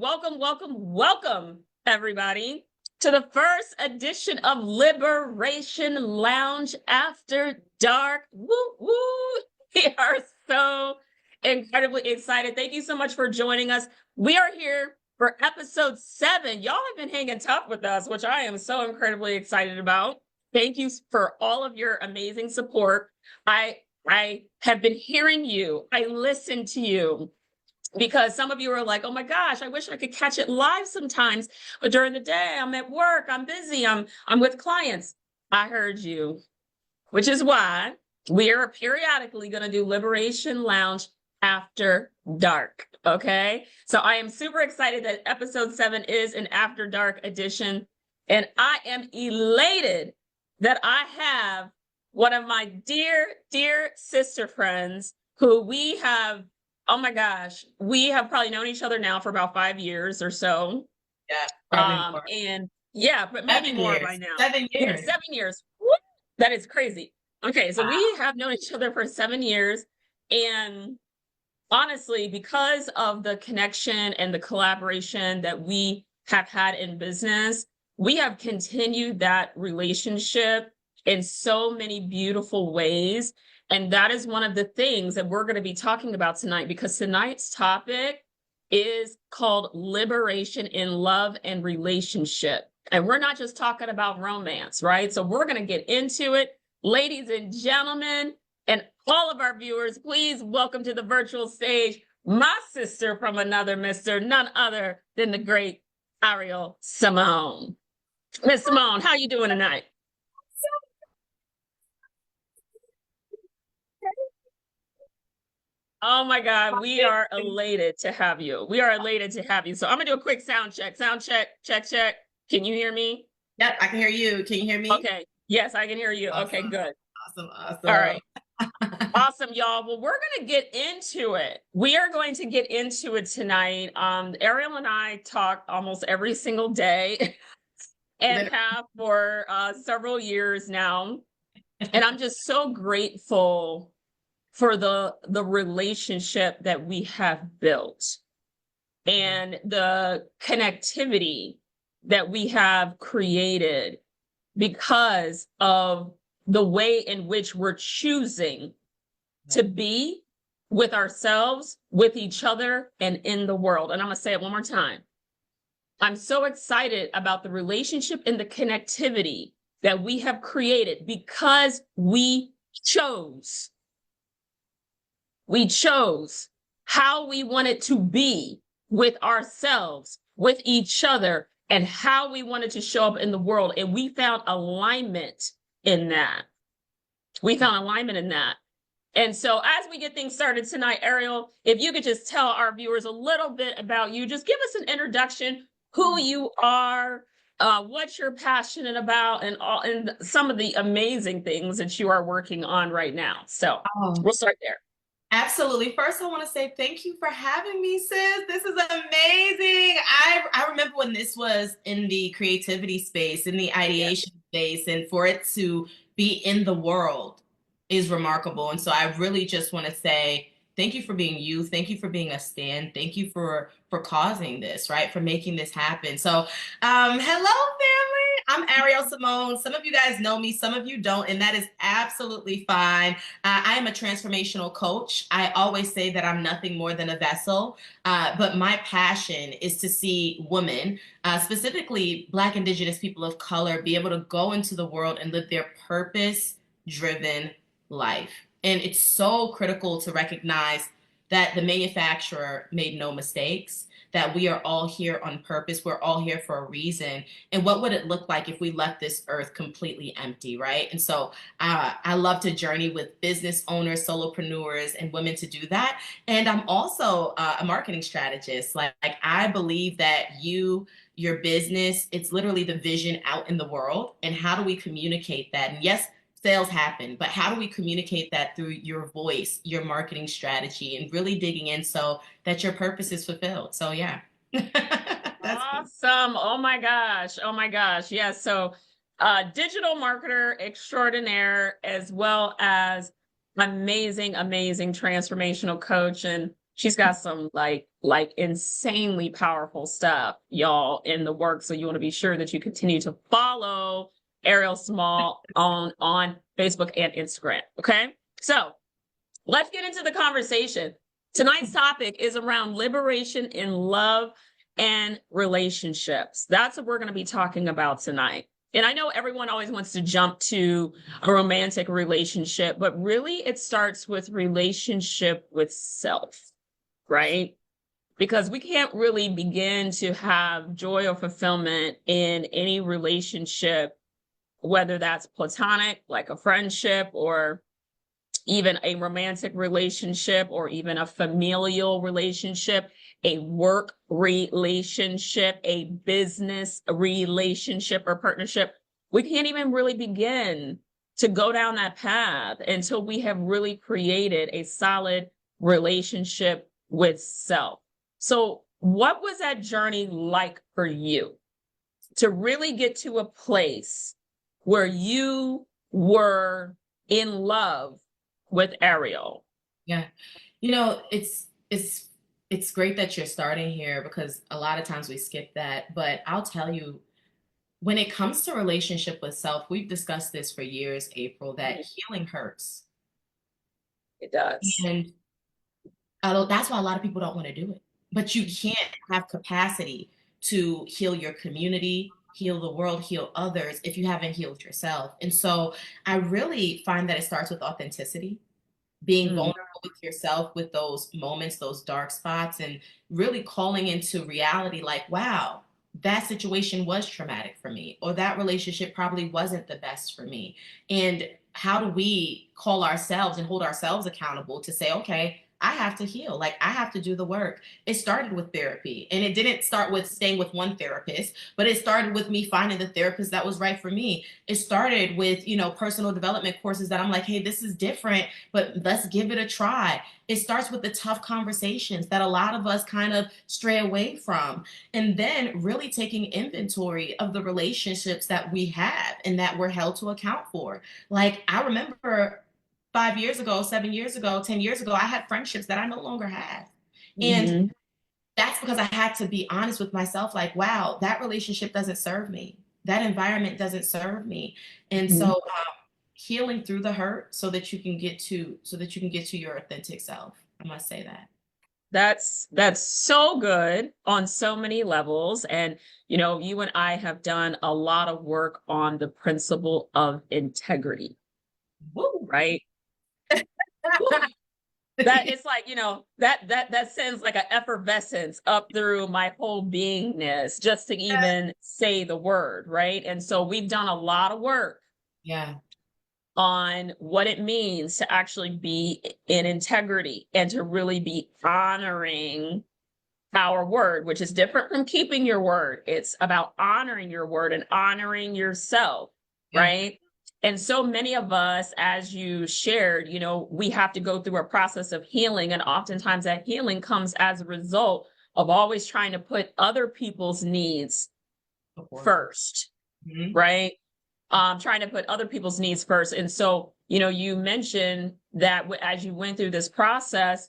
Welcome, welcome, welcome, everybody, to the first edition of Liberation Lounge After Dark. Woo, woo. We are so incredibly excited. Thank you so much for joining us. We are here for episode 7. Y'all have been hanging tough with us, which I am so incredibly excited about. Thank you for all of your amazing support. I have been hearing you. I listen to you. Because some of you are like, oh my gosh, I wish I could catch it live sometimes, but during the day I'm at work, I'm busy, I'm with clients. I heard you, which is why we are periodically going to do Liberation Lounge After Dark. Okay, so I am super excited that episode 7 is an After Dark edition, and I am elated that I have one of my dear sister friends who we have. Oh my gosh, we have probably known each other now for about 5 years or so. Yeah, probably more. And yeah, but maybe more years. by now. 7 Yeah, years. 7 years. Woo! That is crazy. Okay, so we have known each other for 7 years. And honestly, because of the connection and the collaboration that we have had in business, we have continued that relationship in so many beautiful ways. And that is one of the things that we're going to be talking about tonight, because tonight's topic is called Liberation in Love and Relationship. And we're not just talking about romance, right? So we're going to get into it. Ladies and gentlemen, and all of our viewers, please welcome to the virtual stage my sister from another mister, none other than the great Ariel Samone. Miss Samone, how you doing tonight? Oh my God, we are elated to have you. We are elated to have you. So I'm gonna do a quick sound check. Sound check, check, check. Can you hear me? Yep, I can hear you. Can you hear me? Okay. Yes, I can hear you. Awesome. Okay, good. Awesome. All right. Awesome, y'all. Well, we're going to get into it. We are going to get into it tonight. Ariel and I talk almost every single day and have for several years now. And I'm just so grateful for the relationship that we have built and the connectivity that we have created because of the way in which we're choosing to be with ourselves, with each other, and in the world. And I'm going to say it one more time. I'm so excited about the relationship and the connectivity that we have created because we chose. We chose how we wanted to be with ourselves, with each other, and how we wanted to show up in the world. And we found alignment in that. We found alignment in that. And so as we get things started tonight, Ariel, if you could just tell our viewers a little bit about you, just give us an introduction, who you are, what you're passionate about, and some of the amazing things that you are working on right now. So we'll start there. Absolutely. First, I want to say thank you for having me, sis. This is amazing. I remember when this was in the creativity space, in the ideation space, and for it to be in the world is remarkable. And so I really just want to say thank you for being you. Thank you for being a stand. Thank you for causing this, right? For making this happen. So hello, family. I'm Ariel Samone. Some of you guys know me, some of you don't, and that is absolutely fine. I am a transformational coach. I always say that I'm nothing more than a vessel, but my passion is to see women, specifically Black, Indigenous people of color, be able to go into the world and live their purpose-driven life. And it's so critical to recognize that the manufacturer made no mistakes, that we are all here on purpose. We're all here for a reason. And what would it look like if we left this earth completely empty, right? And so I love to journey with business owners, solopreneurs, and women to do that. And I'm also a marketing strategist. Like I believe that your business, it's literally the vision out in the world. And how do we communicate that? And yes, sales happen, but how do we communicate that through your voice, your marketing strategy, and really digging in so that your purpose is fulfilled? So yeah. Awesome. Oh my gosh. Oh my gosh. Yes. So digital marketer extraordinaire, as well as amazing transformational coach. And She's got some like insanely powerful stuff, y'all, in the work. So you want to be sure that you continue to follow Ariel Small on Facebook and Instagram. Okay. So let's get into the conversation. Tonight's topic is around liberation in love and relationships. That's what we're going to be talking about tonight. And I know everyone always wants to jump to a romantic relationship, but really it starts with relationship with self, right? Because we can't really begin to have joy or fulfillment in any relationship, whether that's platonic, like a friendship, or even a romantic relationship, or even a familial relationship, a work relationship, a business relationship or partnership. We can't even really begin to go down that path until we have really created a solid relationship with self. So, what was that journey like for you to really get to a place where you were in love with Ariel? Yeah. It's great that you're starting here because a lot of times we skip that. But I'll tell you, when it comes to relationship with self, we've discussed this for years, April, that healing hurts. It does. And that's why a lot of people don't want to do it. But you can't have capacity to heal your community, heal the world, heal others if you haven't healed yourself. And so I really find that it starts with authenticity, being Mm, vulnerable with yourself with those moments, those dark spots, and really calling into reality like, wow, that situation was traumatic for me, or that relationship probably wasn't the best for me. And how do we call ourselves and hold ourselves accountable to say, okay, I have to heal. Like, I have to do the work. It started with therapy, and it didn't start with staying with one therapist, but it started with me finding the therapist that was right for me. It started with, personal development courses that I'm like, hey, this is different, but let's give it a try. It starts with the tough conversations that a lot of us kind of stray away from. And then really taking inventory of the relationships that we have and that we're held to account for. Like, I remember 5 years ago, 7 years ago, 10 years ago, I had friendships that I no longer have. And mhm, that's because I had to be honest with myself, like, wow, that relationship doesn't serve me. That environment doesn't serve me. And so mhm. healing through the hurt so that you can get to your authentic self. I must say that. That's so good on so many levels. And you and I have done a lot of work on the principle of integrity, Woo. right? Whew. That it's like, that sends like an effervescence up through my whole beingness just to even say the word, right? And so we've done a lot of work Yeah. on what it means to actually be in integrity and to really be honoring our word, which is different from keeping your word. It's about honoring your word and honoring yourself, Yeah. right? And so many of us, as you shared, we have to go through a process of healing. And oftentimes that healing comes as a result of always trying to put other people's needs first, Mm-hmm. right? Trying to put other people's needs first. And so, you mentioned that as you went through this process,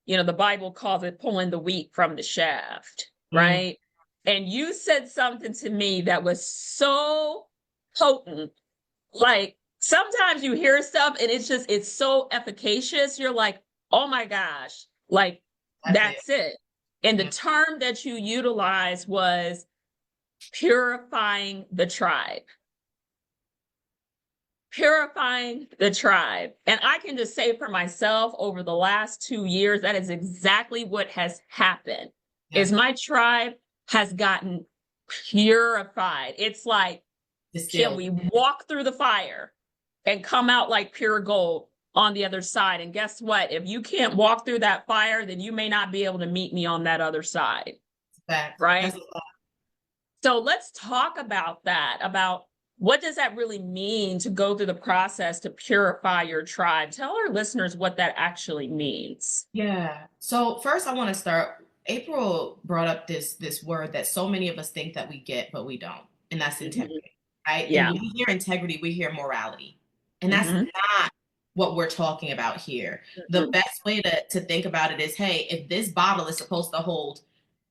the Bible calls it pulling the wheat from the shaft, Mm. right? And you said something to me that was so potent. Like sometimes you hear stuff and it's so efficacious. You're like, oh my gosh, like That's it. that's it. And the Yeah. term that you utilized was purifying the tribe. Purifying the tribe. And I can just say for myself over the last 2 years, that is exactly what has happened. Yeah. Is my tribe has gotten purified. It's like, can Distilled. we walk through the fire and come out like pure gold on the other side? And guess what? If you can't walk through that fire, then you may not be able to meet me on that other side. Fact. Right? That's So let's talk about that, about what does that really mean to go through the process to purify your tribe? Tell our listeners what that actually means. Yeah. So first I want to start. April brought up this word that so many of us think that we get, but we don't. And that's Mhm. integrity. Right. And Yeah. when we hear integrity, we hear morality. And that's Hmm. not what we're talking about here. The best way to think about it is, hey, if this bottle is supposed to hold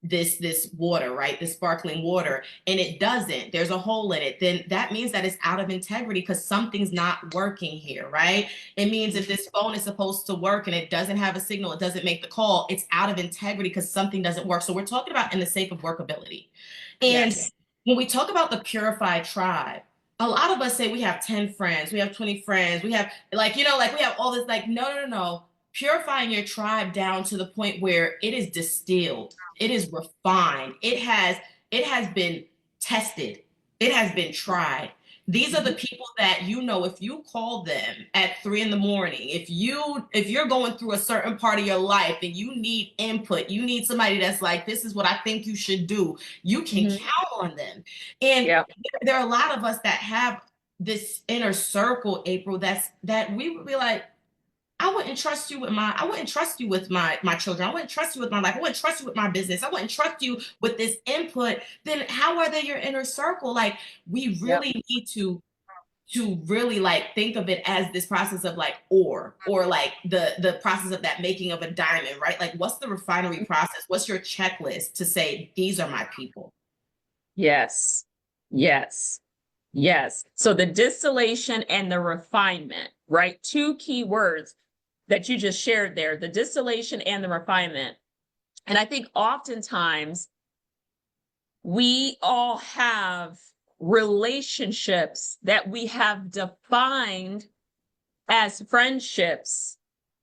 this water, right? This sparkling water, and it doesn't, there's a hole in it, then that means that it's out of integrity because something's not working here, right? It means if this phone is supposed to work and it doesn't have a signal, it doesn't make the call, it's out of integrity because something doesn't work. So we're talking about in the sake of workability. And Yes. when we talk about the purified tribe, a lot of us say we have 10 friends, we have 20 friends, we have like, you know, like we have all this, like, no. Purifying your tribe down to the point where it is distilled, it is refined, it has been tested, it has been tried. These are the people that, you know, if you call them at 3 in the morning, if you're going through a certain part of your life and you need input, you need somebody that's like, this is what I think you should do, you can count on them. And Yeah. there are a lot of us that have this inner circle, April, that we would be like, I wouldn't trust you with my children. I wouldn't trust you with my life. I wouldn't trust you with my business. I wouldn't trust you with this input. Then how are they your inner circle? Like, we Yep. really need to really like think of it as this process of like or like the process of that making of a diamond, right? Like, what's the refinery process? What's your checklist to say these are my people? Yes. Yes. Yes. So the distillation and the refinement, right? Two key words that you just shared there, the distillation and the refinement. And I think oftentimes we all have relationships that we have defined as friendships.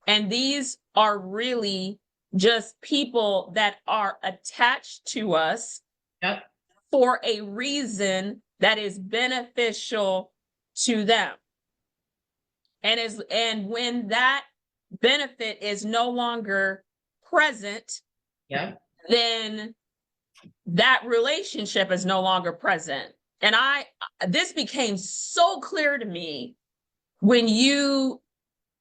And these are really just people that are attached to us Yep. for a reason that is beneficial to them. And when that benefit is no longer present, Yep. then that relationship is no longer present. And this became so clear to me when you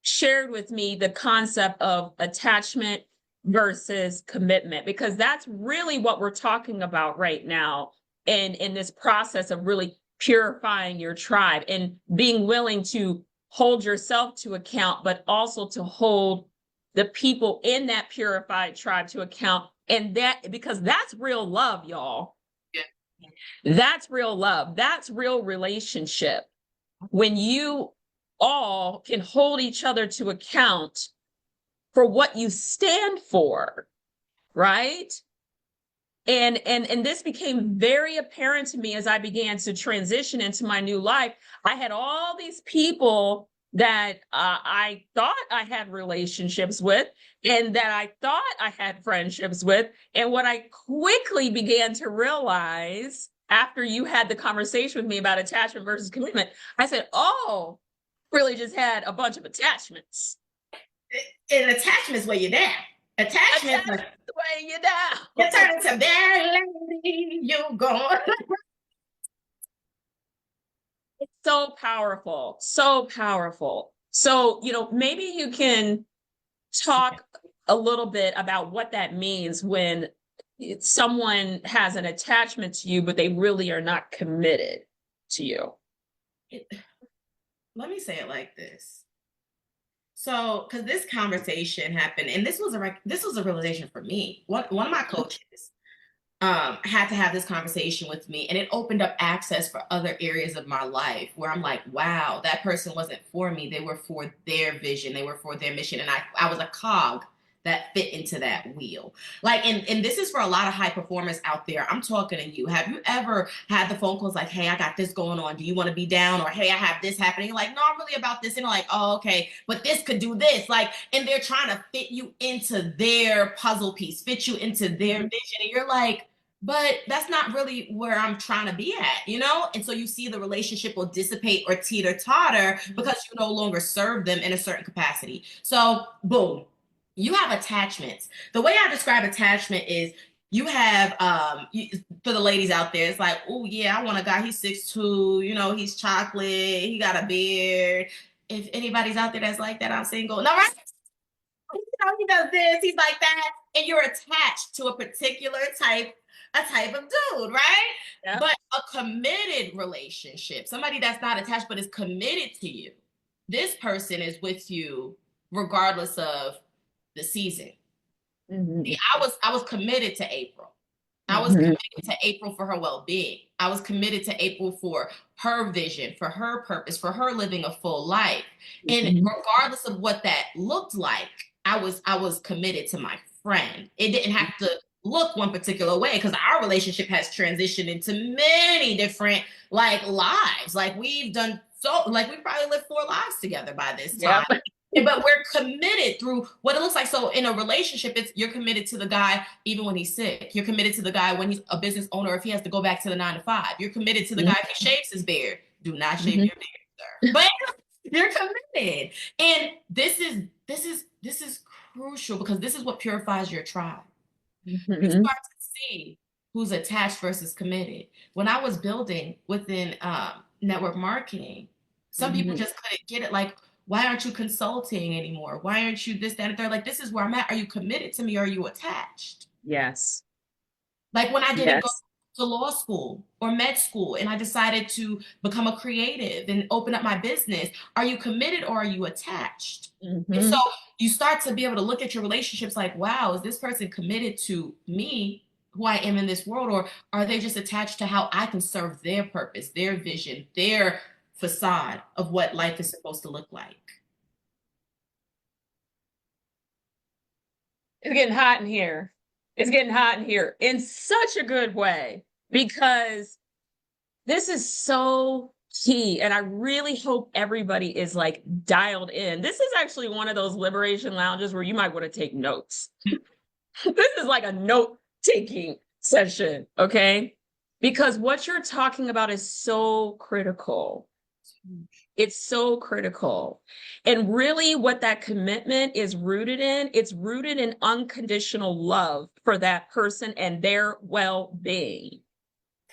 shared with me the concept of attachment versus commitment, because that's really what we're talking about right now in this process of really purifying your tribe and being willing to hold yourself to account, but also to hold the people in that purified tribe to account. And that, because that's real love, y'all. Yeah. That's real love. That's real relationship. When you all can hold each other to account for what you stand for, right? And this became very apparent to me as I began to transition into my new life. I had all these people that I thought I had relationships with and that I thought I had friendships with. And what I quickly began to realize after you had the conversation with me about attachment versus commitment, I said, oh, really just had a bunch of attachments. And attachments where you're there. Attachments weighing you down. you turn into bad lady, you gone. It's so powerful, so powerful. So, maybe you can talk a little bit about what that means when someone has an attachment to you, but they really are not committed to you. Let me say it like this. So, because this conversation happened, and this was a realization for me. One of my coaches had to have this conversation with me, and it opened up access for other areas of my life where I'm like, wow, that person wasn't for me. They were for their vision. They were for their mission. And I was a cog that fit into that wheel. Like, and this is for a lot of high performers out there. I'm talking to you. Have you ever had the phone calls like, hey, I got this going on. Do you want to be down? Or, hey, I have this happening. You're like, no, I'm really about this. And they're like, oh, okay, but this could do this. Like, and they're trying to fit you into their puzzle piece, fit you into their vision. And you're like, but that's not really where I'm trying to be at, you know? And so you see the relationship will dissipate or teeter totter because you no longer serve them in a certain capacity. So, boom, you have attachments. The way I describe attachment is you have, for the ladies out there, it's like, oh, yeah, I want a guy, he's 6'2", he's chocolate, he got a beard. If anybody's out there that's like that, I'm single. No, right? He does this, he's like that. And you're attached to a particular type of dude, right? Yeah. But a committed relationship, somebody that's not attached but is committed to you, this person is with you regardless of the season. Mm-hmm. I was committed to April. I was Mm-hmm. committed to April for her well-being. I was committed to April for her vision, for her purpose, for her living a full life. And Mm-hmm. regardless of what that looked like, I was committed to my friend. It didn't have to look one particular way because our relationship has transitioned into many different like lives. Like we've done so like we probably lived 4 lives together by this time. Yep. But we're committed through what it looks like. So in a relationship, it's you're committed to the guy even when he's sick. You're committed to the guy when he's a business owner if he has to go back to the 9 to 5. You're committed to the guy if he shaves his beard. Do not shave Mm-hmm. your beard, sir. But you're committed. And this is crucial because this is what purifies your tribe. You Mm-hmm. start to see who's attached versus committed. When I was building within network marketing, some people Mm-hmm. just couldn't get it. Like, why aren't you consulting anymore? Why aren't you this, that, and third? Like, this is where I'm at. Are you committed to me? Or are you attached? Yes. Like when I didn't go Yes. to law school or med school and I decided to become a creative and open up my business, are you committed or are you attached? And so Mm-hmm. you start to be able to look at your relationships like, wow, is this person committed to me, who I am in this world, or are they just attached to how I can serve their purpose, their vision, their facade of what life is supposed to look like? It's getting hot in here. It's getting hot in here in such a good way because this is so key. And I really hope everybody is like dialed in. This is actually one of those liberation lounges where you might want to take notes. This is like a note taking session, okay? Because what you're talking about is so critical. It's so critical. And really, what that commitment is rooted in, it's rooted in unconditional love for that person and their well being.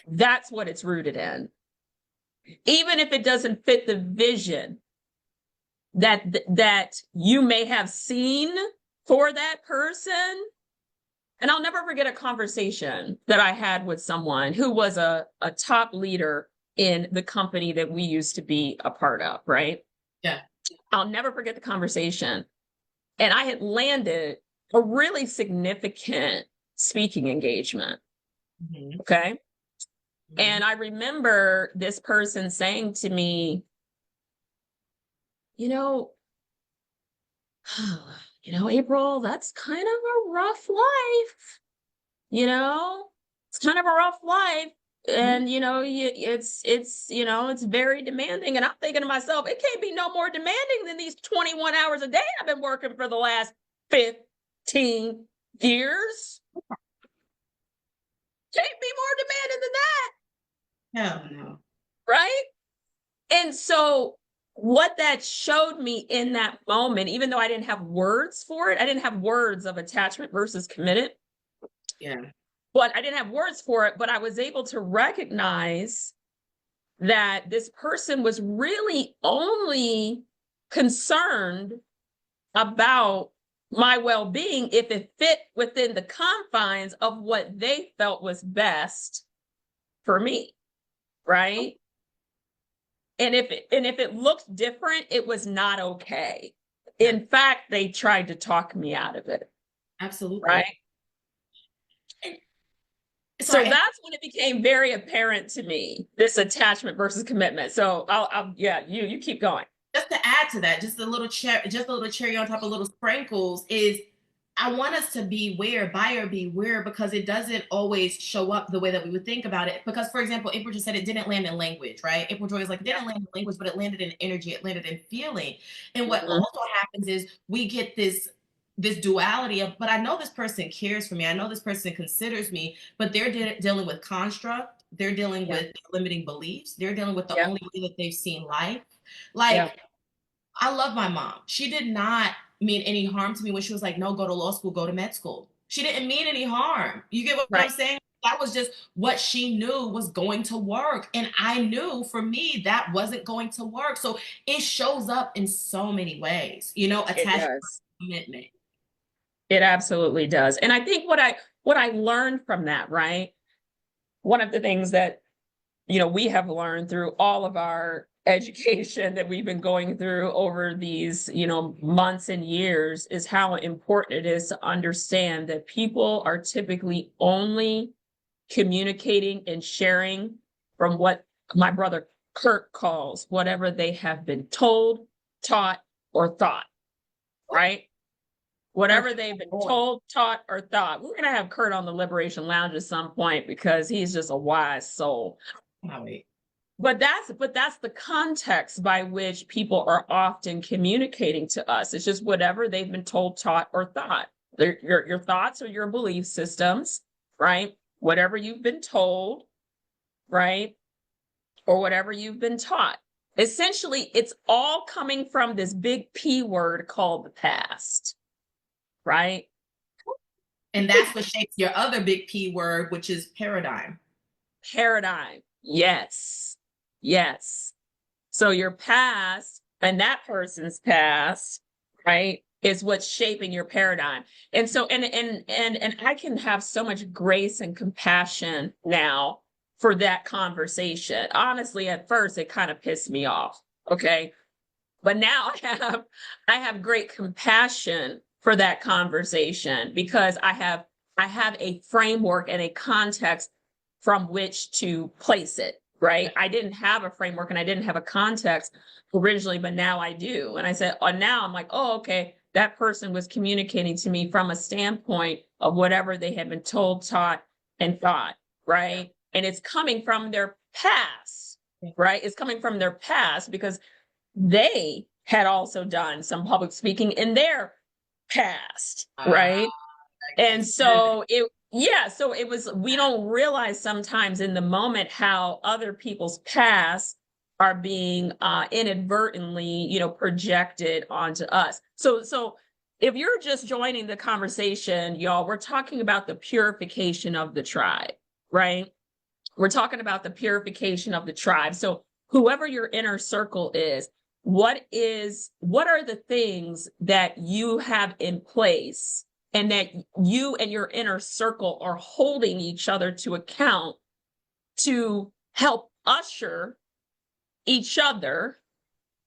That's what it's rooted in. Even if it doesn't fit the vision that you may have seen for that person. And I'll never forget a conversation that I had with someone who was a top leader in the company that we used to be a part of, right? Yeah. I'll never forget the conversation. And I had landed a really significant speaking engagement. Mm-hmm. Okay. Mm-hmm. And I remember this person saying to me, you know, April, that's kind of a rough life. It's kind of a rough life. And it's very demanding. And I'm thinking to myself, it can't be no more demanding than these 21 hours a day I've been working for the last 15 years. Can't be more demanding than that. Hell no. Right? And so what that showed me in that moment, even though I didn't have words for it, I didn't have words of attachment versus committed. Yeah. But I didn't have words for it, but I was able to recognize that this person was really only concerned about my well-being if it fit within the confines of what they felt was best for me, right? And if it looked different, it was not okay. In fact, they tried to talk me out of it. Absolutely. Right. So that's when it became very apparent to me, this attachment versus commitment. So you keep going. Just to add to that, just a little cherry on top of little sprinkles is I want us to buyer beware, because it doesn't always show up the way that we would think about it. Because, for example, April just said it didn't land in language, right? April Joy is like, it didn't land in language, but it landed in energy, it landed in feeling. And what also happens is we get this duality of, but I know this person cares for me, I know this person considers me, but they're dealing with construct, they're dealing with limiting beliefs, they're dealing with the only way that they've seen life. Like, I love my mom. She did not mean any harm to me when she was like, no, go to law school, go to med school. She didn't mean any harm. You get what I'm saying? That was just what she knew was going to work. And I knew for me that wasn't going to work. So it shows up in so many ways, attachment, commitment. It absolutely does. And I think what I learned from that, right? One of the things that, we have learned through all of our education that we've been going through over these, months and years is how important it is to understand that people are typically only communicating and sharing from what my brother Kurt calls whatever they have been told, taught, or thought, right? Whatever they've been told, taught, or thought. We're going to have Kurt on the Liberation Lounge at some point because he's just a wise soul. But that's the context by which people are often communicating to us. It's just whatever they've been told, taught, or thought. Your thoughts or your belief systems, right? Whatever you've been told, right? Or whatever you've been taught. Essentially, it's all coming from this big P word called the past, right? And that's what shapes your other big P word, which is paradigm. Paradigm. Yes. Yes. So your past and that person's past, right, is what's shaping your paradigm. And so and I can have so much grace and compassion now for that conversation. Honestly, at first it kind of pissed me off. Okay. But now I have great compassion for that conversation because I have a framework and a context from which to place it, right? I didn't have a framework and I didn't have a context originally, but now I do. And I said, now I'm like, oh, okay, that person was communicating to me from a standpoint of whatever they had been told, taught, and thought, right? And it's coming from their past, right? It's coming from their past because they had also done some public speaking in their past, right? And so it was, we don't realize sometimes in the moment how other people's past are being inadvertently, projected onto us. So if you're just joining the conversation, y'all, we're talking about the purification of the tribe, right? We're talking about the purification of the tribe. So whoever your inner circle is, what are the things that you have in place and that you and your inner circle are holding each other to account to help usher each other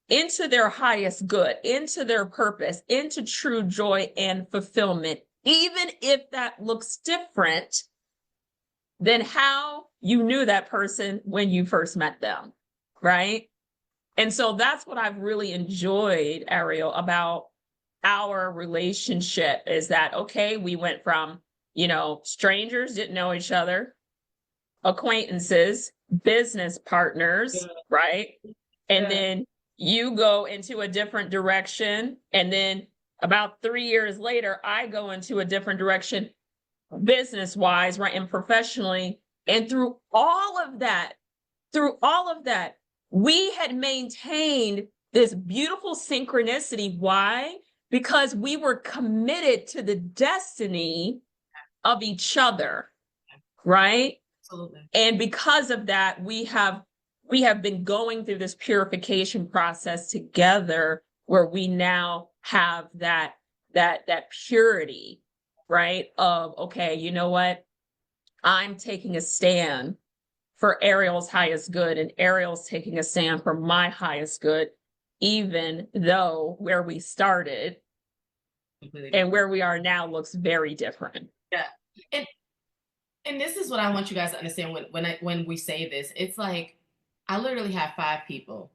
into their highest good, into their purpose, into true joy and fulfillment, even if that looks different than how you knew that person when you first met them, right? And so that's what I've really enjoyed, Ariel, about our relationship is that, okay, we went from, strangers, didn't know each other, acquaintances, business partners, right? And then you go into a different direction. And then about 3 years later, I go into a different direction, business wise, right? And professionally. And through all of that, we had maintained this beautiful synchronicity. Why? Because we were committed to the destiny of each other, right? Absolutely. And because of that, we have been going through this purification process together where we now have that purity, right? Of, okay, you know what? I'm taking a stand for Ariel's highest good, and Ariel's taking a stand for my highest good, even though where we started and where we are now looks very different. Yeah. And this is what I want you guys to understand when we say this. It's like, I literally have 5 people.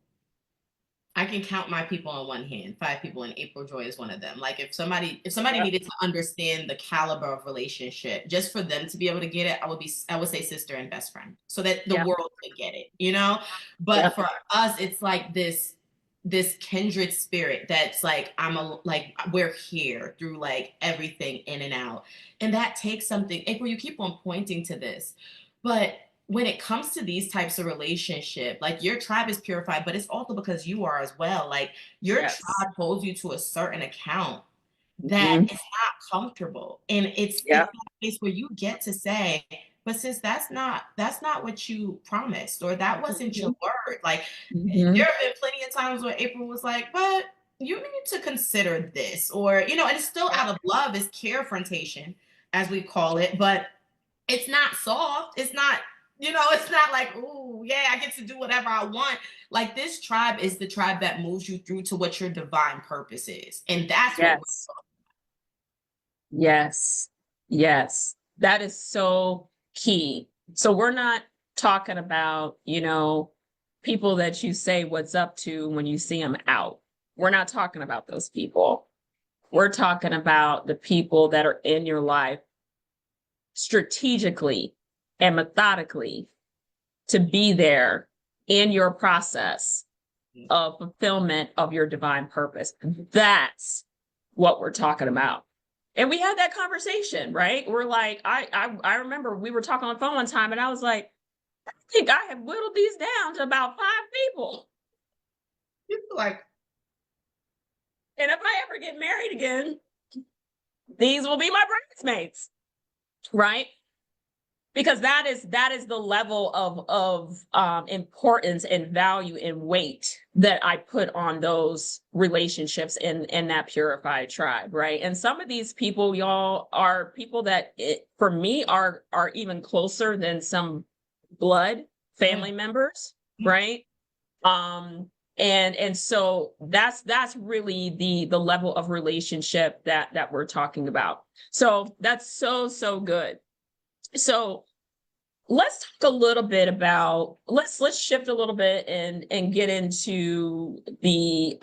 I can count my people on one hand. 5 people, and April Joy is one of them. Like if somebody needed to understand the caliber of relationship, just for them to be able to get it, I would say sister and best friend, so that the world could get it, But for us, it's like this kindred spirit that's like, we're here through like everything in and out. And that takes something. April, you keep on pointing to this, but when it comes to these types of relationship, like your tribe is purified, but it's also because you are as well. Like your tribe holds you to a certain account that it's not comfortable. And it's a place where you get to say, but sis, that's not what you promised, or that wasn't your word. Like there have been plenty of times where April was like, but you need to consider this, or, and it's still out of love, it's carefrontation, as we call it, but it's not soft. It's not You know, it's not like, oh, yeah, I get to do whatever I want. Like this tribe is the tribe that moves you through to what your divine purpose is. And that's what Yes. Yes. Yes. That is so key. So we're not talking about, people that you say what's up to when you see them out. We're not talking about those people. We're talking about the people that are in your life strategically and methodically to be there in your process of fulfillment of your divine purpose. That's what we're talking about. And we had that conversation, right? We're like, I remember we were talking on the phone one time and I was like, I think I have whittled these down to about 5 people. like, And if I ever get married again, these will be my bridesmaids, right? Because that is the level of importance and value and weight that I put on those relationships in that purified tribe, right? And some of these people, y'all, are people that for me are even closer than some blood family members, right? And so that's really the level of relationship that we're talking about. So that's so good. So let's talk a little bit about let's shift a little bit and get into the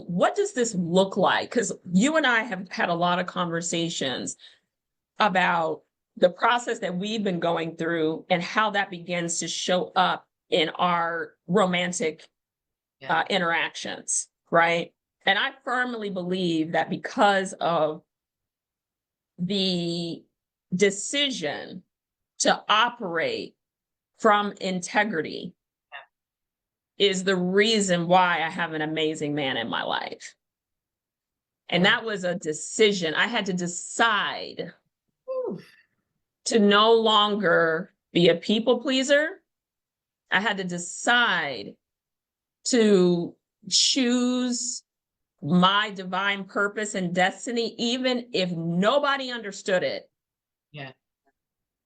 what does this look like? Because you and I have had a lot of conversations about the process that we've been going through and how that begins to show up in our romantic interactions, right? And I firmly believe that because of the decision to operate from integrity is the reason why I have an amazing man in my life. And that was a decision. I had to decide to no longer be a people pleaser. I had to decide to choose my divine purpose and destiny, even if nobody understood it. Yeah.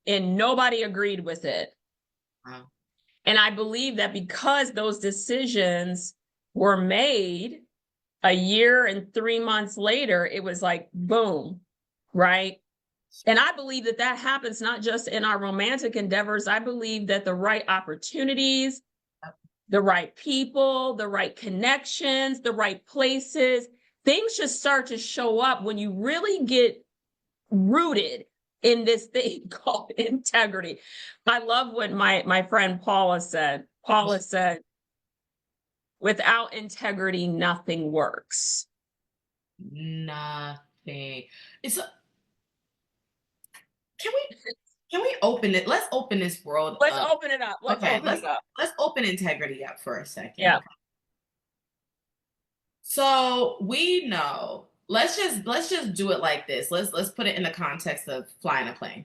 And nobody agreed with it. Wow. And I believe that because those decisions were made a year and 3 months later, it was like, boom, right? And I believe that that happens not just in our romantic endeavors. I believe that the right opportunities, the right people, the right connections, the right places, things just start to show up when you really get rooted in this thing called integrity. I love what my friend Paula said. Paula said, without integrity, nothing works. Nothing. It's a, can we open it? Let's open this world Let's up. open it up. Let's Okay, open it up. let's open integrity up for a second. Yeah. So we know. Let's just do it like this. Let's put it in the context of flying a plane.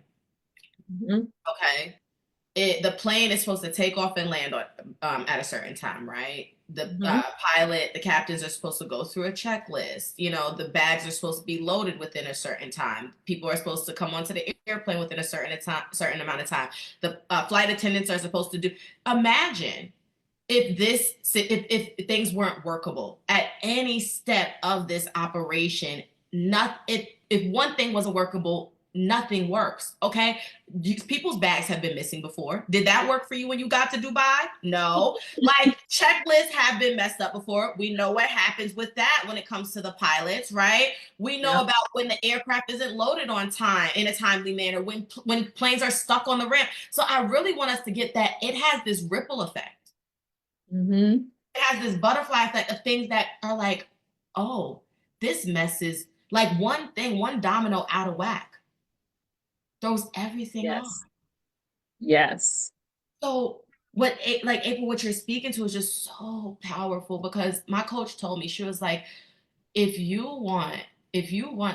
Mm-hmm. Okay. The plane is supposed to take off and land at a certain time, right? The pilot, the captains are supposed to go through a checklist. You know, the bags are supposed to be loaded within a certain time. People are supposed to come onto the airplane within a certain amount of time. The flight attendants are supposed to do. Imagine if things weren't workable at any step of this operation. Not if one thing wasn't workable, nothing works. Okay, people's bags have been missing before. Did that work for you when you got to Dubai? No. Like checklists have been messed up before. We know what happens with that when it comes to the pilots, right? We know about when the aircraft isn't loaded on time in a timely manner, when planes are stuck on the ramp. So I really want us to get that it has this ripple effect. It has this butterfly effect of things that are like, oh, this messes like one thing, one domino out of whack throws everything off. Yes. So like April, what you're speaking to is just so powerful because my coach told me, she was like, if you want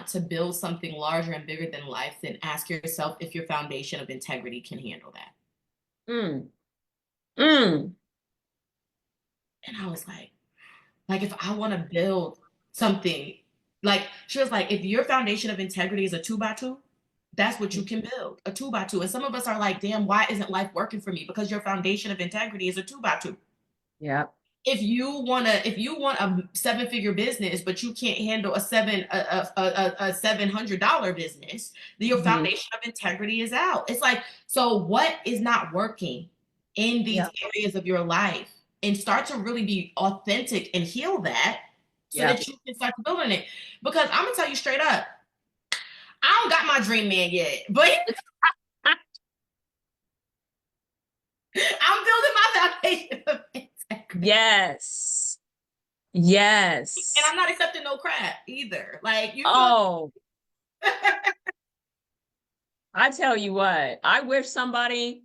to build something larger and bigger than life, then ask yourself if your foundation of integrity can handle that. And I was like if I want to build something, like she was like, if your foundation of integrity is a 2x2, that's what you can build, a 2x2. And some of us are like, damn, why isn't life working for me? Because your foundation of integrity is a 2x2. Yeah. If you want a 7-figure business, but you can't handle a $700 business, then your Mhm. foundation of integrity is out. It's like, so what is not working in these Yeah. areas of your life? And start to really be authentic and heal that so Yeah. that you can start building it. Because I'm gonna tell you straight up, I don't got my dream man yet, but I'm building my foundation of integrity. Yes. And Yes. I'm not accepting no crap either. Like, you feel Oh, I tell you what, I wish somebody,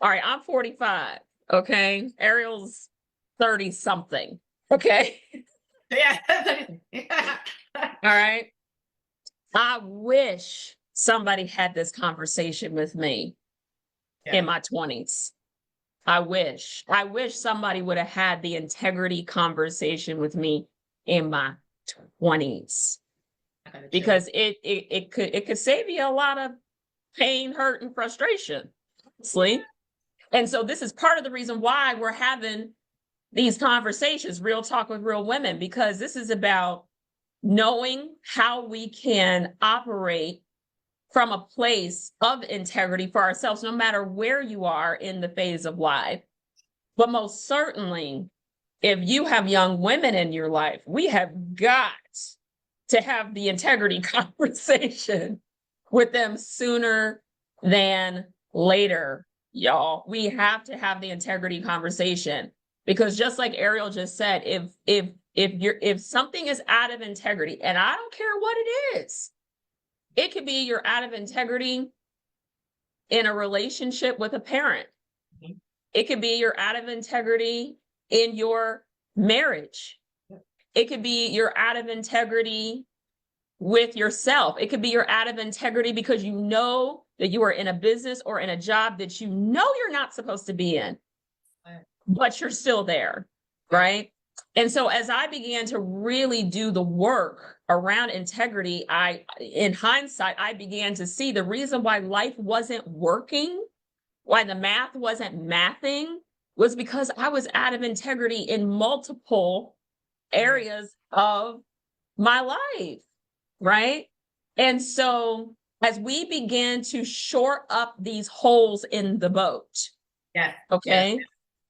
all right, I'm 45. Okay. Ariel's 30 something. Okay. yeah. All right. I wish somebody had this conversation with me in my 20s. I wish somebody would have had the integrity conversation with me in my 20s, because it could save you a lot of pain, hurt, and frustration, honestly. And so this is part of the reason why we're having these conversations, real talk with real women, because this is about knowing how we can operate from a place of integrity for ourselves, no matter where you are in the phase of life. But most certainly, if you have young women in your life, we have got to have the integrity conversation with them sooner than later, y'all. We have to have the integrity conversation, because just like Ariel just said, if something is out of integrity, and I don't care what it is, it could be you're out of integrity in a relationship with a parent. Mhm. It could be you're out of integrity in your marriage. It could be you're out of integrity with yourself. It could be you're out of integrity because you know that you are in a business or in a job that you know you're not supposed to be in, but you're still there, right? And so as I began to really do the work around integrity, in hindsight, I began to see the reason why life wasn't working, why the math wasn't mathing, was because I was out of integrity in multiple areas of my life, right? And so as we began to shore up these holes in the boat, Yes. okay,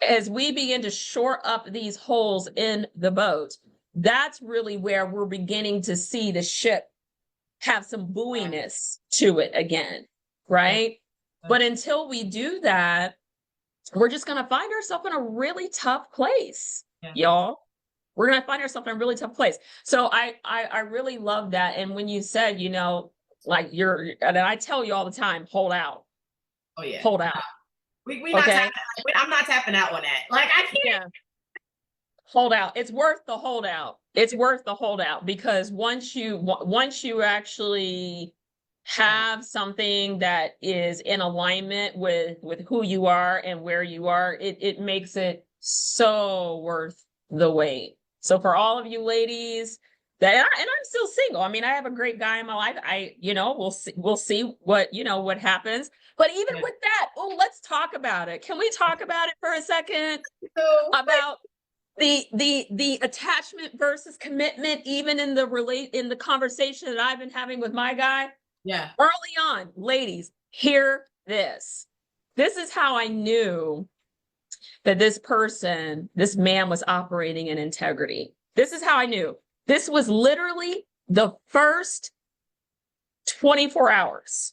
as we begin to shore up these holes in the boat, that's really where we're beginning to see the ship have some buoyness to it again, right? But until we do that, we're just going to find ourselves in a really tough place, y'all. We're going to find ourselves in a really tough place. So I really love that. And when you said, like and I tell you all the time, hold out, Oh yeah. hold out. We not Okay. I'm not tapping out on that. Like, I can't. Yeah. Hold out. It's worth the holdout. It's worth the holdout, because once you actually have something that is in alignment with who you are and where you are, it makes it so worth the wait. So for all of you ladies and I'm still single. I mean, I have a great guy in my life. We'll see what happens. But even with that, let's talk about it. Can we talk about it for a second? About the attachment versus commitment, even in the conversation that I've been having with my guy. Yeah. Early on, ladies, hear this. This is how I knew that this man was operating in integrity. This is how I knew. This was literally the first 24 hours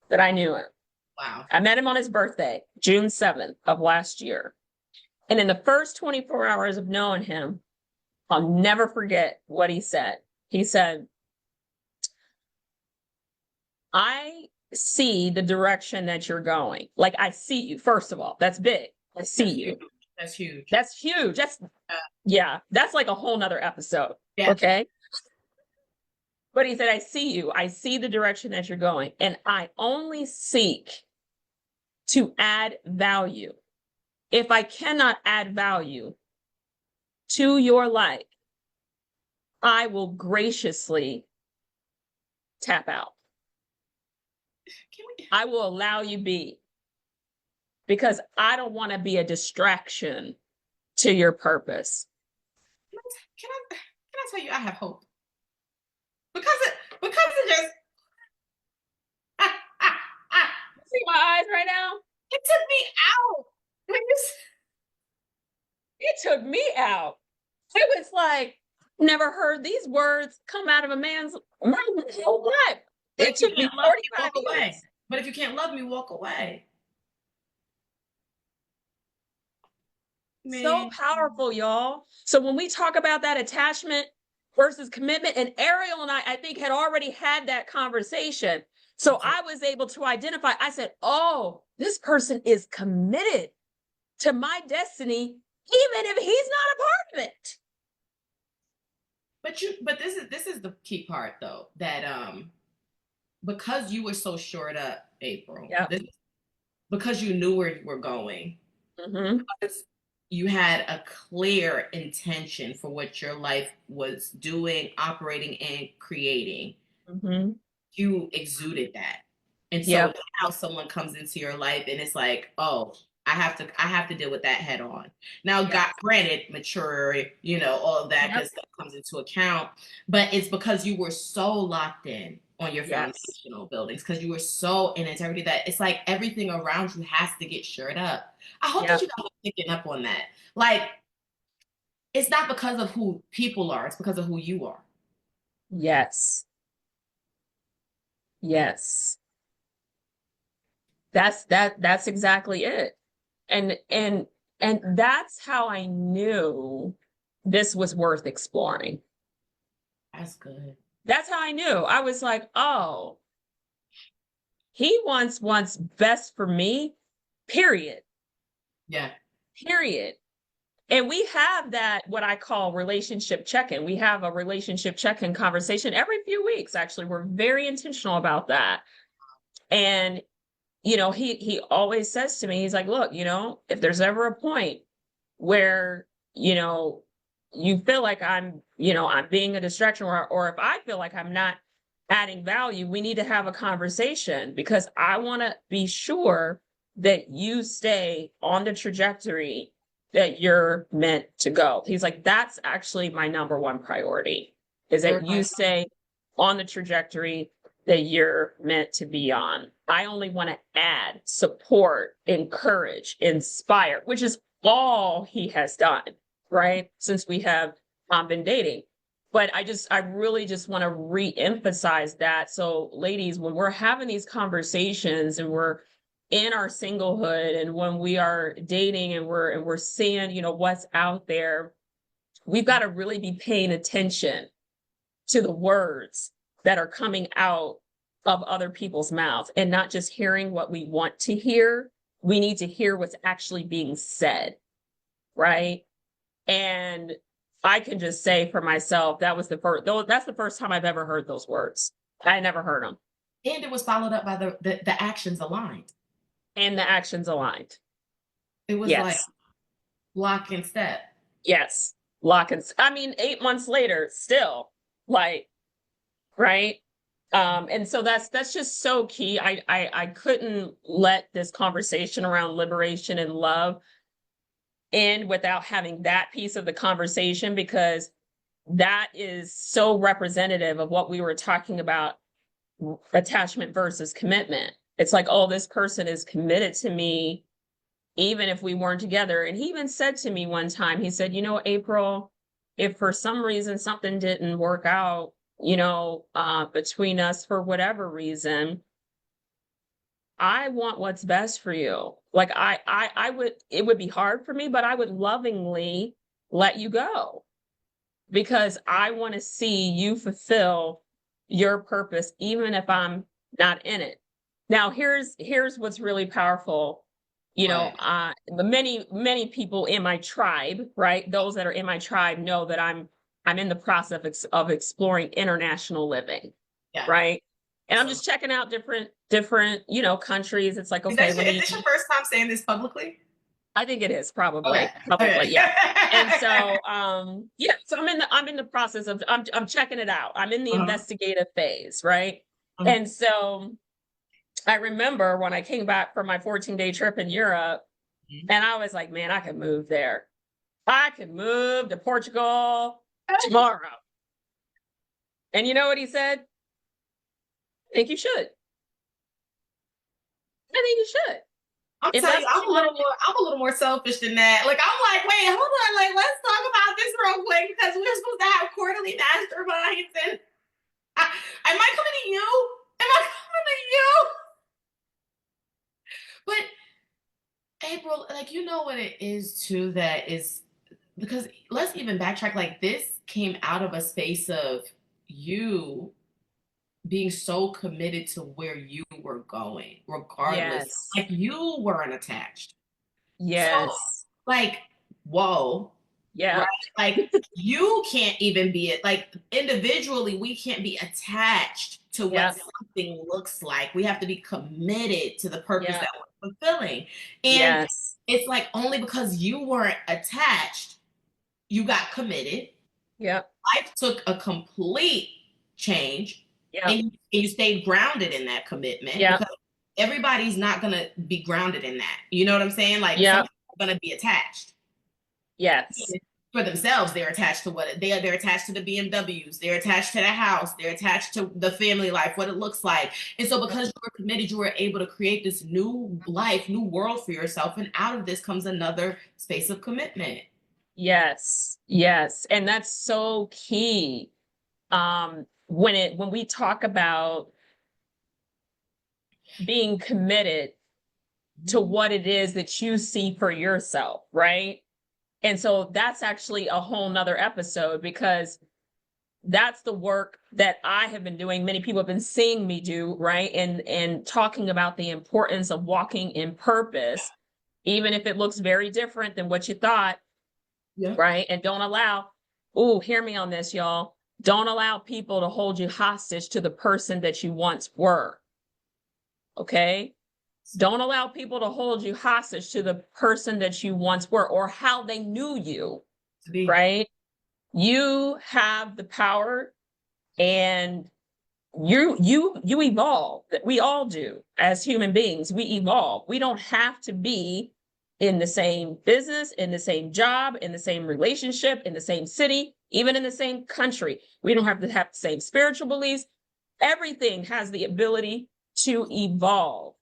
that I knew him. Wow. I met him on his birthday, June 7th of last year. And in the first 24 hours of knowing him, I'll never forget what he said. He said, I see the direction that you're going. Like, I see you, first of all. That's big. I see you. That's huge. That's huge. That's like a whole nother episode. Yeah. Okay. But he said, I see you. I see the direction that you're going. And I only seek to add value. If I cannot add value to your life, I will graciously tap out. I will allow you be, because I don't want to be a distraction to your purpose. Can I tell you I have hope? Because it just see my eyes right now? it took me out. It took me out. It was like, never heard these words come out of a man's mouth in his whole life. It took me 45 years. But if you can't love me, walk away. Man. So powerful, y'all. So when we talk about that attachment versus commitment, and Ariel and I think had already had that conversation. So I was able to identify, I said, oh, this person is committed to my destiny, even if he's not a part of it. But this is the key part though, that because you were so shored up, April, because you knew where you were going, because you had a clear intention for what your life was doing, operating, and creating, you exuded that. And so now someone comes into your life and it's like, oh, I have to deal with that head on. Now, God granted, mature, all of that good stuff comes into account, but it's because you were so locked in on your foundational buildings, because you were so in integrity that it's like everything around you has to get shored up. I hope that you guys are picking up on that. Like, it's not because of who people are, it's because of who you are. Yes. Yes. That's exactly it. And that's how I knew this was worth exploring. That's good. That's how I knew. I was like, oh, he wants best for me, period. Yeah. Period. And we have that, what I call relationship check-in. We have a relationship check-in conversation every few weeks. Actually, we're very intentional about that. And he always says to me, he's like, look, if there's ever a point where, you feel like I'm being a distraction, or if I feel like I'm not adding value, we need to have a conversation, because I want to be sure that you stay on the trajectory that you're meant to go. He's like, that's actually my number one priority, is that you stay on the trajectory that you're meant to be on. I only want to add, support, encourage, inspire, which is all he has done, right? Since we have been dating. But I really just want to re-emphasize that. So ladies, when we're having these conversations and we're in our singlehood, and when we are dating and we're seeing, what's out there, we've got to really be paying attention to the words that are coming out of other people's mouths, and not just hearing what we want to hear. We need to hear what's actually being said, right? And I can just say for myself, that's the first time I've ever heard those words. I never heard them. And it was followed up by the actions aligned. And the actions aligned. It was like lock and step. Yes. Lock and, 8 months later, still, like, right? And so that's just so key. I couldn't let this conversation around liberation and love end without having that piece of the conversation, because that is so representative of what we were talking about, attachment versus commitment. It's like, oh, this person is committed to me even if we weren't together. And he even said to me one time, he said, April, if for some reason something didn't work out, between us for whatever reason, I want what's best for you. Like it would be hard for me, but I would lovingly let you go, because I want to see you fulfill your purpose, even if I'm not in it. Now, here's what's really powerful. Many people in my tribe, right? Those that are in my tribe know that I'm in the process of exploring international living, right? And I'm just checking out different, countries. It's like, okay, is this your first time saying this publicly? I think it is probably publicly, yeah. And so, so I'm in the process of, I'm checking it out. I'm in the investigative phase, right? And so I remember when I came back from my 14-day trip in Europe, Mhm. and I was like, man, I could move there. I could move to Portugal tomorrow. And you know what he said? I think you should. I think you should. I'm If telling that's you, what you want to do. I'm a little more selfish than that. Like, I'm like, wait, hold on, like, let's talk about this real quick because we're supposed to have quarterly masterminds, and am I coming to you? Am I coming to you? But April, like, you know what it is too, that is because let's even backtrack. Like, this came out of a space of you being so committed to where you were going, regardless. Yes. Like, you weren't attached. So, Yes. like, whoa, right? Yeah. Like, you can't even be it. Like, individually, we can't be attached to what Yeah. something looks like. We have to be committed to the purpose Yeah. that we're fulfilling. And Yes. it's like only because you weren't attached, you got committed. Yeah. Life took a complete change, Yeah. and you stayed grounded in that commitment Yeah. because everybody's not going to be grounded in that. You know what I'm saying? Like, some Yeah. people are going to be attached Yes. for themselves. They're attached to they're attached to the BMWs, they're attached to the house, they're attached to the family life, what it looks like. And so because you were committed, you were able to create this new life, new world for yourself, and out of this comes another space of commitment. Yes. Yes. And that's so key. When we talk about being committed to what it is that you see for yourself, right? And so that's actually a whole nother episode because that's the work that I have been doing. Many people have been seeing me do, right? And talking about the importance of walking in purpose, even if it looks very different than what you thought, Yeah. right? And don't allow, oh, hear me on this, y'all. Don't allow people to hold you hostage to the person that you once were. Okay? Don't allow people to hold you hostage to the person that you once were or how they knew you, right? You have the power and you evolve. We all do as human beings. We evolve. We don't have to be in the same business, in the same job, in the same relationship, in the same city, even in the same country. We don't have to have the same spiritual beliefs. Everything has the ability to evolve.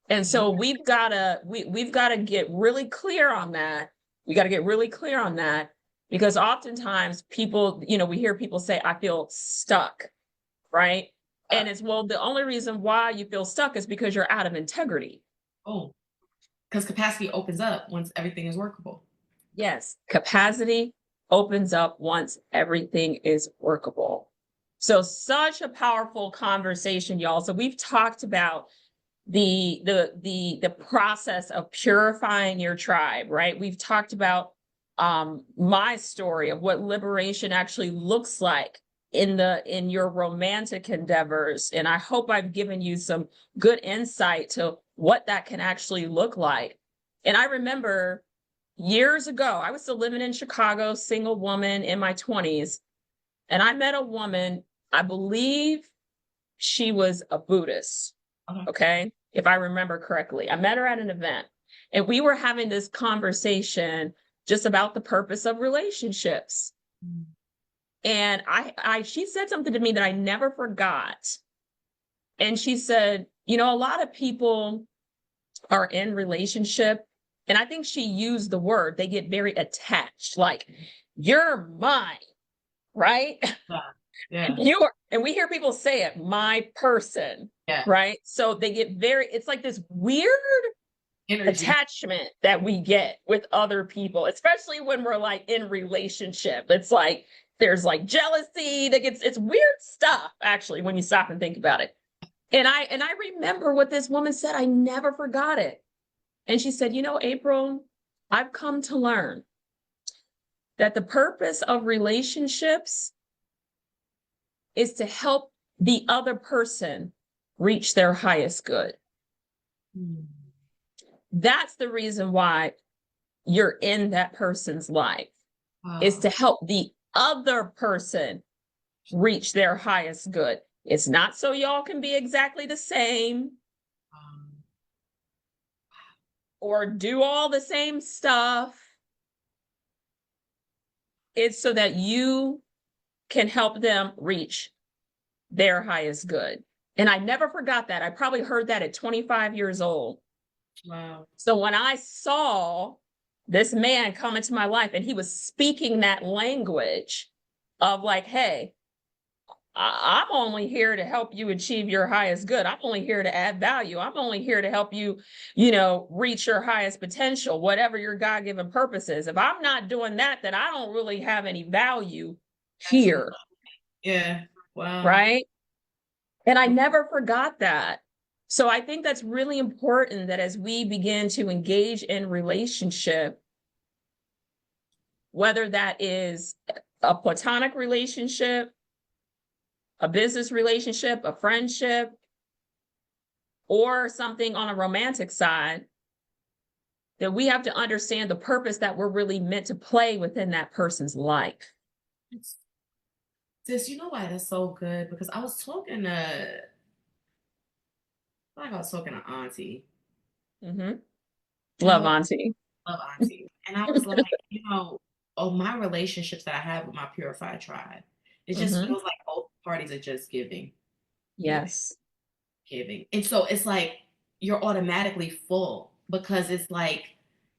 And so we've gotta get really clear on that. We got to get really clear on that because oftentimes people, we hear people say, I feel stuck, right? And it's, well, the only reason why you feel stuck is because you're out of integrity. Oh, because capacity opens up once everything is workable. Yes, capacity opens up once everything is workable. So such a powerful conversation, y'all. So we've talked about the process of purifying your tribe, right? We've talked about my story of what liberation actually looks like in your romantic endeavors, and I hope I've given you some good insight to what that can actually look like. And I remember years ago, I was still living in Chicago, single woman in my 20s, and I met a woman, I believe she was a Buddhist. Okay. If I remember correctly, I met her at an event and we were having this conversation just about the purpose of relationships. And she said something to me that I never forgot. And she said, a lot of people are in relationship. And I think she used the word, they get very attached, like, you're mine, right? Yeah. And we hear people say it, my person, right? So they get it's like this weird energy attachment that we get with other people, especially when we're like in relationship. It's like there's like jealousy it's weird stuff, actually, when you stop and think about it. And I remember what this woman said. I never forgot it. And she said, April, I've come to learn that the purpose of relationships is to help the other person reach their highest good. That's the reason why you're in that person's life, is to help the other person reach their highest good. It's not so y'all can be exactly the same. or do all the same stuff. It's so that you can help them reach their highest good. And I never forgot that. I probably heard that at 25 years old. Wow. So when I saw this man come into my life and he was speaking that language of like, hey, I'm only here to help you achieve your highest good. I'm only here to add value. I'm only here to help you, reach your highest potential, whatever your God-given purpose is. If I'm not doing that, then I don't really have any value Absolutely. here. Yeah. Wow. Right. And I never forgot that. So I think that's really important that as we begin to engage in relationship, whether that is a platonic relationship, a business relationship, a friendship, or something on a romantic side, that we have to understand the purpose that we're really meant to play within that person's life. Sis, you know why that's so good? Because I was talking to, like I was talking to Auntie. Mm-hmm. And I Love was Auntie. love Auntie. And I was like, my relationships that I have with my purified tribe, it just Mm-hmm. feels like both parties are just giving, giving, Yes. giving. And so it's like you're automatically full because it's like,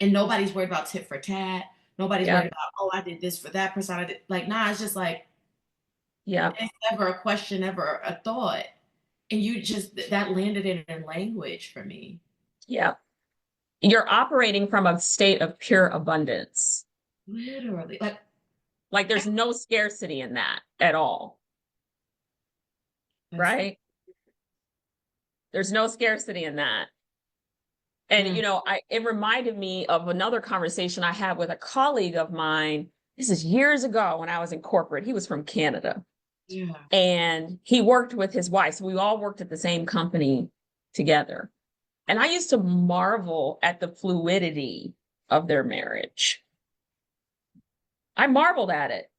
and nobody's worried about tit for tat. Nobody's worried Yep. about, oh, I did this for that person. I did like, nah, it's just like Yep. it's never a question, never a thought. And you just that landed in a language for me. Yep. You're operating from a state of pure abundance. Literally. Like there's no scarcity in that at all. That's Right? There's no scarcity in that. And mm, it reminded me of another conversation I had with a colleague of mine. This is years ago when I was in corporate. He was from Canada yeah. and he worked with his wife. So we all worked at the same company together. And I used to marvel at the fluidity of their marriage. I marveled at it.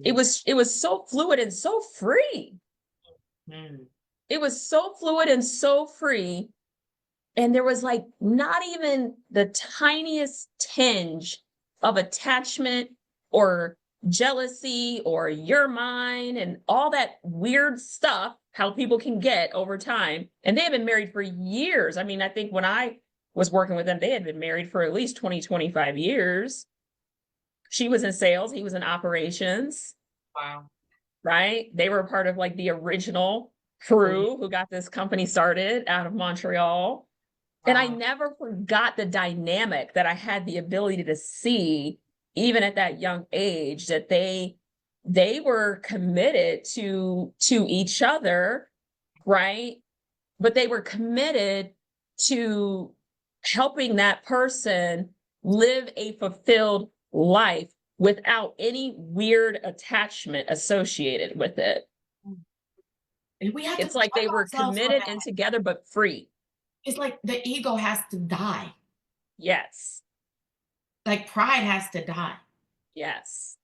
It was so fluid and so free. Mm. It was so fluid and so free. And there was like not even the tiniest tinge of attachment or jealousy or your mind and all that weird stuff, how people can get over time. And they had been married for years. I mean, I think when I was working with them, they had been married for at least 20, 25 years. She was in sales, he was in operations, Wow. right? They were part of like the original Oh, yeah. crew who got this company started out of Montreal. And I Wow. never forgot the dynamic that I had the ability to see, even at that young age, that they were committed to each other, right? But they were committed to helping that person live a fulfilled life without any weird attachment associated with it. And we have to It's like check they were ourselves on committed that. and together, but free. It's like the ego has to die. Yes. Like pride has to die. Yes.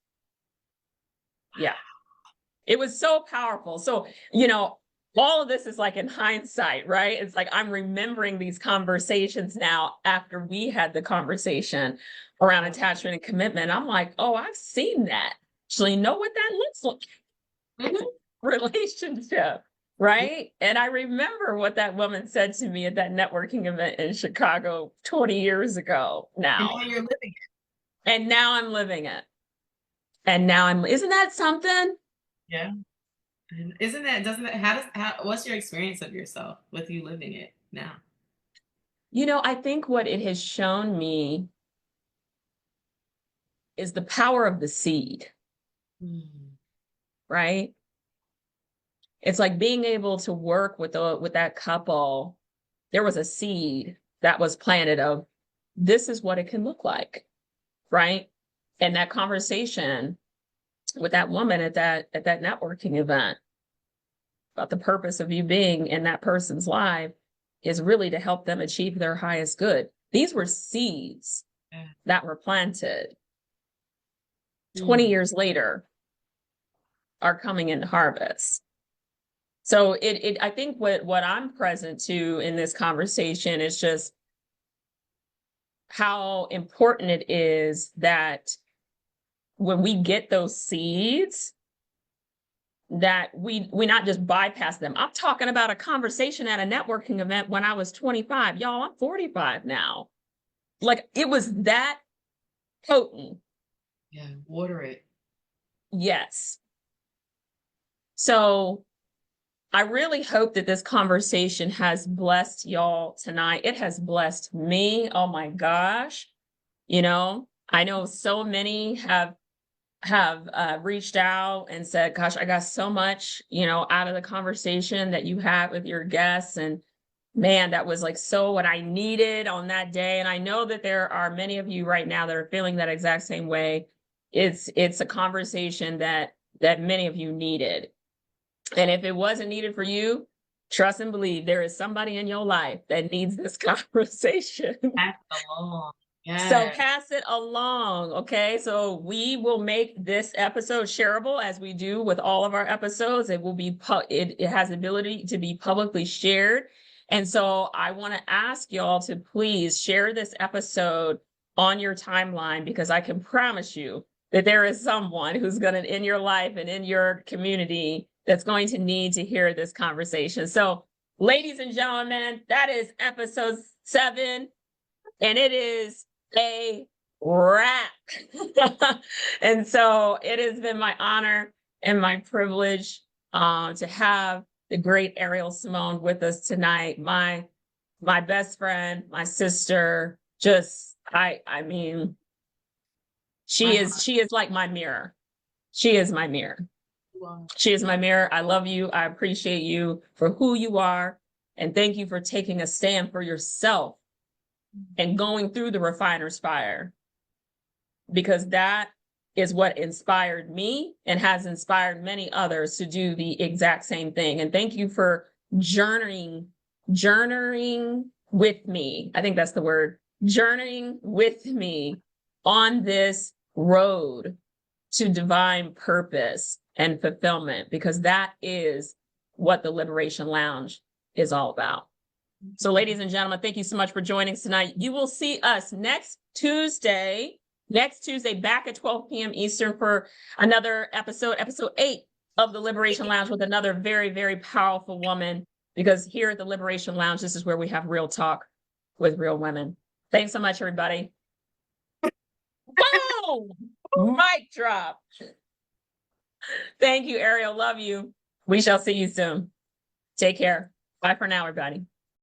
Yeah. It was so powerful. So, all of this is like in hindsight, right? It's like I'm remembering these conversations now after we had the conversation around attachment and commitment. I'm like, oh, I've seen that. Actually, know what that looks like. Mhm. Relationship, right? And I remember what that woman said to me at that networking event in Chicago 20 years ago And now now. you're living it. And now I'm living it. And now isn't that something? Yeah. And doesn't that, what's your experience of yourself with you living it now? I think what it has shown me is the power of the seed, Mm. right? It's like being able to work with that couple. There was a seed that was planted of this is what it can look like, right? And that conversation with that woman at that networking event about the purpose of you being in that person's life is really to help them achieve their highest good. These were seeds Yeah. that were planted 20 Mm. years later are coming into harvest. So I think what I'm present to in this conversation is just how important it is that when we get those seeds, that we not just bypass them. I'm talking about a conversation at a networking event when I was 25. Y'all, I'm 45 now. Like, it was that potent. Yeah, water it. Yes. So I really hope that this conversation has blessed y'all tonight. It has blessed me. Oh my gosh. You know, I know so many have reached out and said, gosh, I got so much, you know, out of the conversation that you had with your guests. And man, that was like so what I needed on that day. And I know that there are many of you right now that are feeling that exact same way. It's a conversation that many of you needed. And if it wasn't needed for you, trust and believe there is somebody in your life that needs this conversation. Pass it along. Yes. So pass it along, okay? So we will make this episode shareable as we do with all of our episodes. It will be it has the ability to be publicly shared. And so I want to ask y'all to please share this episode on your timeline, because I can promise you that there is someone who's going to, in your life and in your community, that's going to need to hear this conversation. So, ladies and gentlemen, that is episode 7, and it is a wrap. And so it has been my honor and my privilege to have the great Ariel Samone with us tonight. My best friend, my sister, just I mean, she is like my mirror. She is my mirror. Wow. She is my mirror. I love you. I appreciate you for who you are. And thank you for taking a stand for yourself and going through the refiner's fire, because that is what inspired me and has inspired many others to do the exact same thing. And thank you for journeying with me. I think that's the word, journeying with me on this road to divine purpose and fulfillment, because that is what the Liberation Lounge is all about. So, ladies and gentlemen, thank you so much for joining us tonight. You will see us next Tuesday back at 12 p.m. Eastern for another episode 8 of the Liberation Lounge, with another very, very powerful woman, because here at the Liberation Lounge, this is where we have real talk with real women. Thanks so much, everybody. Boom! Mic drop. Thank you, Ariel. Love you. We shall see you soon. Take care. Bye for now, everybody.